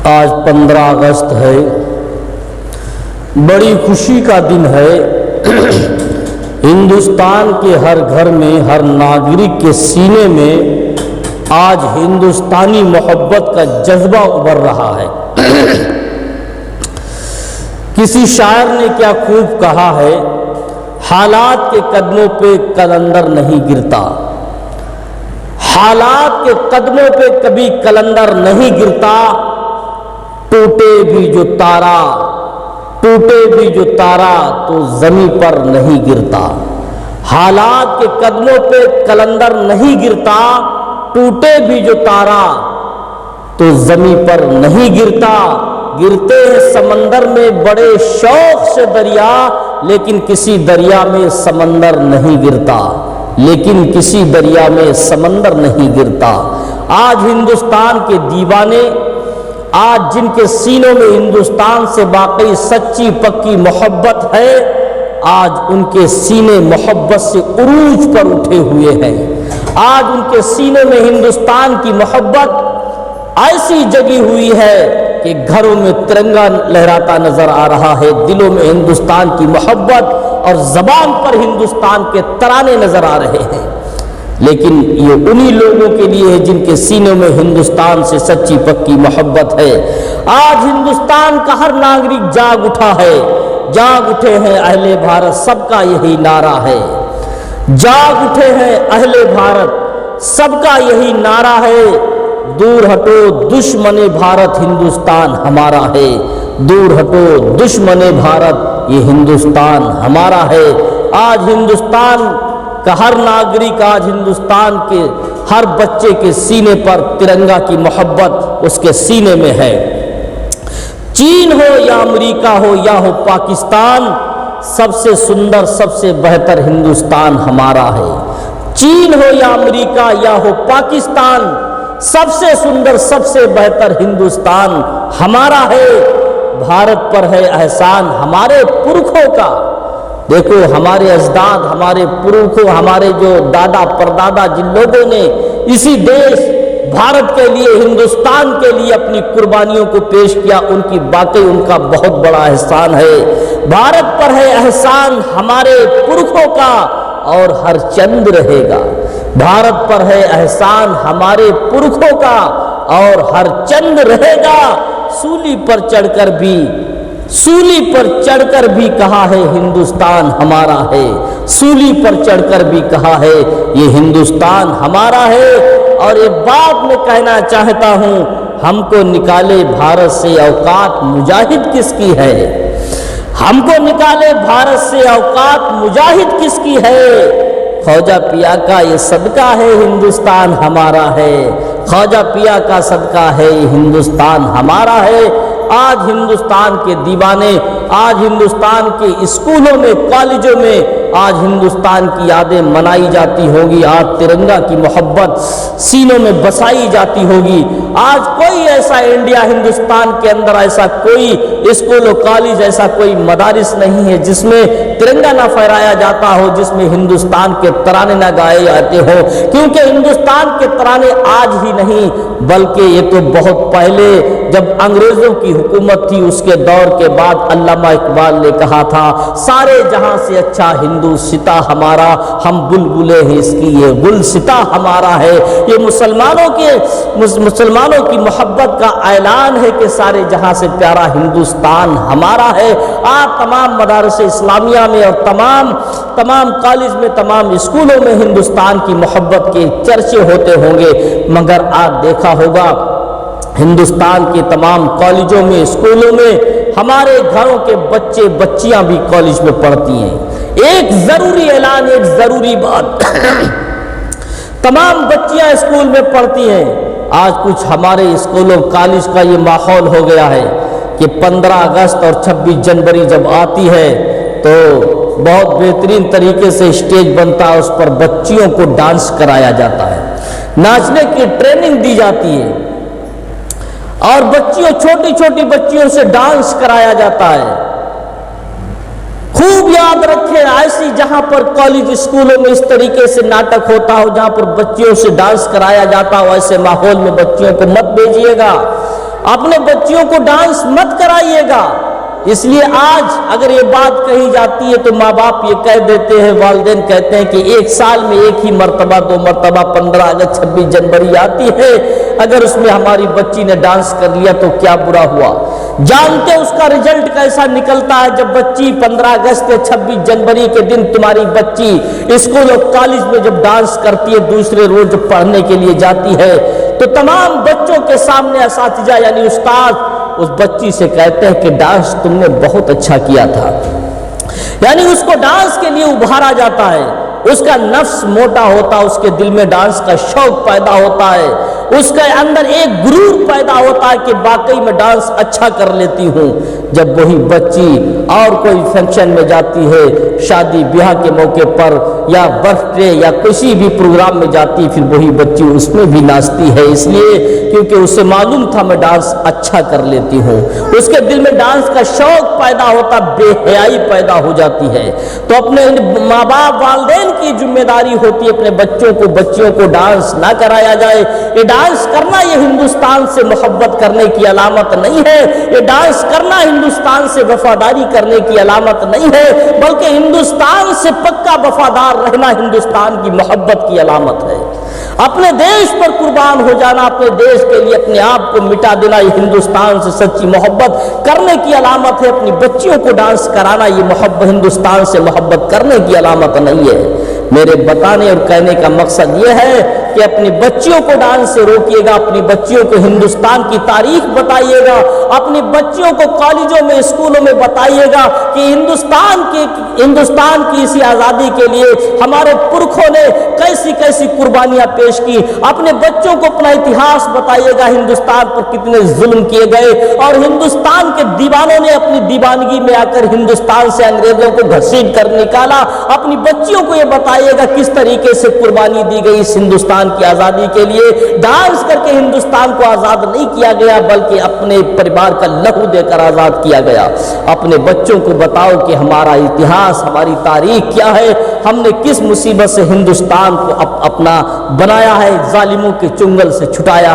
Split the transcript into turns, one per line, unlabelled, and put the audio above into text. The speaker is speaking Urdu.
آج 15 اگست ہے، بڑی خوشی کا دن ہے۔ ہندوستان کے ہر گھر میں، ہر ناگرک کے سینے میں آج ہندوستانی محبت کا جذبہ ابھر رہا ہے۔ کسی شاعر نے کیا خوب کہا ہے، حالات کے قدموں پہ کلندر نہیں گرتا، حالات کے قدموں پہ کبھی کلندر نہیں گرتا، ٹوٹے بھی جو تارا تو زمیں پر نہیں گرتا۔ حالات کے قدموں پہ کلندر نہیں گرتا، ٹوٹے بھی جو تارا تو زمیں پر نہیں گرتا۔ گرتے ہیں سمندر میں بڑے شوق سے دریا، لیکن کسی دریا میں سمندر نہیں گرتا، لیکن کسی دریا میں سمندر نہیں گرتا۔ آج ہندوستان کے دیوانے، آج جن کے سینوں میں ہندوستان سے واقعی سچی پکی محبت ہے، آج ان کے سینے محبت سے عروج پر اٹھے ہوئے ہیں۔ آج ان کے سینے میں ہندوستان کی محبت ایسی جگی ہوئی ہے کہ گھروں میں ترنگا لہراتا نظر آ رہا ہے، دلوں میں ہندوستان کی محبت اور زبان پر ہندوستان کے ترانے نظر آ رہے ہیں۔ لیکن یہ انہی لوگوں کے لیے ہے جن کے سینوں میں ہندوستان سے سچی پکی محبت ہے۔ آج ہندوستان کا ہر ناگرک جاگ اٹھا ہے، جاگ اٹھے ہیں اہل بھارت، سب کا یہی نعرہ ہے۔ جاگ اٹھے ہیں اہل بھارت، سب کا یہی نعرہ ہے، دور ہٹو دشمن بھارت ہندوستان ہمارا ہے، دور ہٹو دشمن بھارت یہ ہندوستان ہمارا ہے۔ آج ہندوستان کا ہر ناگرک، آج ہندوستان کے ہر بچے کے سینے پر ترنگا کی محبت اس کے سینے میں ہے۔ چین ہو یا امریکہ ہو یا ہو پاکستان، سب سے سندر سب سے بہتر ہندوستان ہمارا ہے۔ چین ہو یا امریکہ یا ہو پاکستان، سب سے سندر سب سے بہتر ہندوستان ہمارا ہے۔ بھارت پر ہے احسان ہمارے پرکھوں کا، دیکھو ہمارے اجداد، ہمارے پرکھوں، ہمارے جو دادا پردادا، جن لوگوں نے اسی دیش بھارت کے لیے، ہندوستان کے لیے اپنی قربانیوں کو پیش کیا، ان کی باتیں ان کا بہت بڑا احسان ہے۔ بھارت پر ہے احسان ہمارے پرکھوں کا اور ہر چند رہے گا۔ بھارت پر ہے احسان ہمارے پرکھوں کا اور ہر چند رہے گا۔ سولی پر چڑھ کر بھی کہا ہے ہندوستان ہمارا ہے، سولی پر چڑھ کر بھی کہا ہے یہ ہندوستان ہمارا ہے۔ اور ایک بات میں کہنا چاہتا ہوں، ہم کو نکالے بھارت سے اوقات مجاہد کس کی ہے؟ ہم کو نکالے بھارت سے اوقات مجاہد کس کی ہے؟ خواجہ پیا کا یہ صدقہ ہے ہندوستان ہمارا ہے، خواجہ پیا کا صدقہ ہے یہ ہندوستان ہمارا ہے۔ آج ہندوستان کے دیوانے، آج ہندوستان کے اسکولوں میں، کالجوں میں آج ہندوستان کی یادیں منائی جاتی ہوگی، آج ترنگا کی محبت سینوں میں بسائی جاتی ہوگی۔ آج کوئی ایسا انڈیا، ہندوستان کے اندر ایسا کوئی اسکول و کالج، ایسا کوئی مدارس نہیں ہے جس میں ترنگا نہ پھہرایا جاتا ہو، جس میں ہندوستان کے ترانے نہ گائے جاتے ہو، کیونکہ ہندوستان کے ترانے آج ہی نہیں بلکہ یہ تو بہت پہلے جب انگریزوں کی حکومت تھی اس کے دور کے بعد علامہ اقبال نے کہا تھا، سارے جہاں سے اچھا ہندوستاں ہمارا، ہم بلبلے ہیں اس کی یہ گلستاں ہمارا ہے۔ یہ مسلمانوں کی محبت کا اعلان ہے کہ سارے جہاں سے پیارا ہندوستان ہمارا ہے۔ آج تمام مدارس اسلامیہ میں اور تمام کالج میں، تمام اسکولوں میں ہندوستان کی محبت کے چرچے ہوتے ہوں گے، مگر آج دیکھا ہوگا ہندوستان کے تمام کالجوں میں، اسکولوں میں ہمارے گھروں کے بچے بچیاں بھی کالج میں پڑھتی ہیں۔ ایک ضروری اعلان، ایک ضروری بات، تمام بچیاں اسکول میں پڑھتی ہیں۔ آج کچھ ہمارے اسکولوں کالج کا یہ ماحول ہو گیا ہے کہ 15 اگست اور 26 جنوری جب آتی ہے تو بہت بہترین طریقے سے اسٹیج بنتا ہے، اس پر بچیوں کو ڈانس کرایا جاتا ہے، ناچنے کی ٹریننگ دی جاتی ہے، اور چھوٹی چھوٹی بچیوں سے ڈانس کرایا جاتا ہے۔ خوب یاد رکھیں، ایسی جہاں پر کالج اسکولوں میں اس طریقے سے ناٹک ہوتا ہو، جہاں پر بچیوں سے ڈانس کرایا جاتا ہو، ایسے ماحول میں بچیوں کو مت بھیجیے گا۔ اپنے بچیوں کو ڈانس مت کرائیے گا۔ اس لیے آج اگر یہ بات کہی جاتی ہے تو ماں باپ یہ کہہ دیتے ہیں، والدین کہتے ہیں کہ ایک سال میں ایک ہی مرتبہ 2 مرتبہ 15 اگست 26 جنوری آتی ہے، اگر اس میں ہماری بچی نے ڈانس کر لیا تو کیا برا ہوا۔ جانتے اس کا رزلٹ کیسا نکلتا ہے جب بچی 15 اگست یا 26 جنوری کے دن تمہاری بچی اسکول اور کالج میں جب ڈانس کرتی ہے، دوسرے روز جب پڑھنے کے لیے جاتی ہے تو تمام بچوں کے سامنے اساتذہ یعنی استاد اس بچی سے کہتے ہیں کہ ڈانس تم نے بہت اچھا کیا تھا، یعنی اس کو ڈانس کے لیے ابھارا جاتا ہے، اس کا نفس موٹا ہوتا، اس کے دل میں ڈانس کا شوق پیدا ہوتا ہے، اس کے اندر ایک غرور پیدا ہوتا ہے کہ واقعی میں ڈانس اچھا کر لیتی ہوں۔ جب وہی بچی اور کوئی فنکشن میں جاتی ہے، شادی بیاہ کے موقع پر یا برتھ ڈے یا کسی بھی پروگرام میں جاتی، پھر وہی بچی اس میں بھی ناچتی ہے، اس لیے کیونکہ اسے معلوم تھا میں ڈانس اچھا کر لیتی ہوں، اس کے دل میں ڈانس کا شوق پیدا ہوتا، بے حیائی پیدا ہو جاتی ہے۔ تو اپنے ماں باپ والدین کی ذمہ داری ہوتی ہے اپنے بچیوں کو ڈانس نہ کرایا جائے۔ یہ ڈانس کرنا یہ ہندوستان سے محبت کرنے کی علامت نہیں ہے، یہ ڈانس کرنا ہندوستان سے وفاداری کرنے کی علامت نہیں ہے، بلکہ ہندوستان سے پکا وفادار رہنا ہندوستان کی محبت کی علامت ہے۔ اپنے دیش پر قربان ہو جانا، اپنے دیش کے لیے اپنے آپ کو مٹا دینا، یہ ہندوستان سے سچی محبت کرنے کی علامت ہے۔ اپنی بچیوں کو ڈانس کرانا یہ محبت ہندوستان سے محبت کرنے کی علامت نہیں ہے۔ میرے بتانے اور کہنے کا مقصد یہ ہے کہ اپنی بچیوں کو ڈانس سے روکیے گا، اپنی بچیوں کو ہندوستان کی تاریخ بتائیے گا، اپنی بچیوں کو کالجوں میں اسکولوں میں بتائیے گا کہ ہندوستان کی اسی آزادی کے لیے ہمارے پرکھوں نے کیسی کیسی قربانیاں پیش کی۔ اپنے بچوں کو اپنا اتہاس بتائیے گا، ہندوستان پر کتنے ظلم کیے گئے اور ہندوستان کے دیوانوں نے اپنی دیوانگی میں آ کر ہندوستان سے انگریزوں کو گھسیٹ کر نکالا۔ اپنی بچیوں کو یہ بتائیے گا کس طریقے سے قربانی دی گئی اس ہندوستان کی آزادی کے لیے۔ ڈانس کر کے ہندوستان کو آزاد نہیں کیا گیا، بلکہ اپنے پریوار کا لہو دے کر آزاد کیا گیا۔ اپنے بچوں کو بتاؤ کہ ہمارا اتہاس، ہماری تاریخ کیا ہے، ہم نے کس مصیبت سے ہندوستان کو اپنا بنایا ہے، ظالموں کے چنگل سے چھٹایا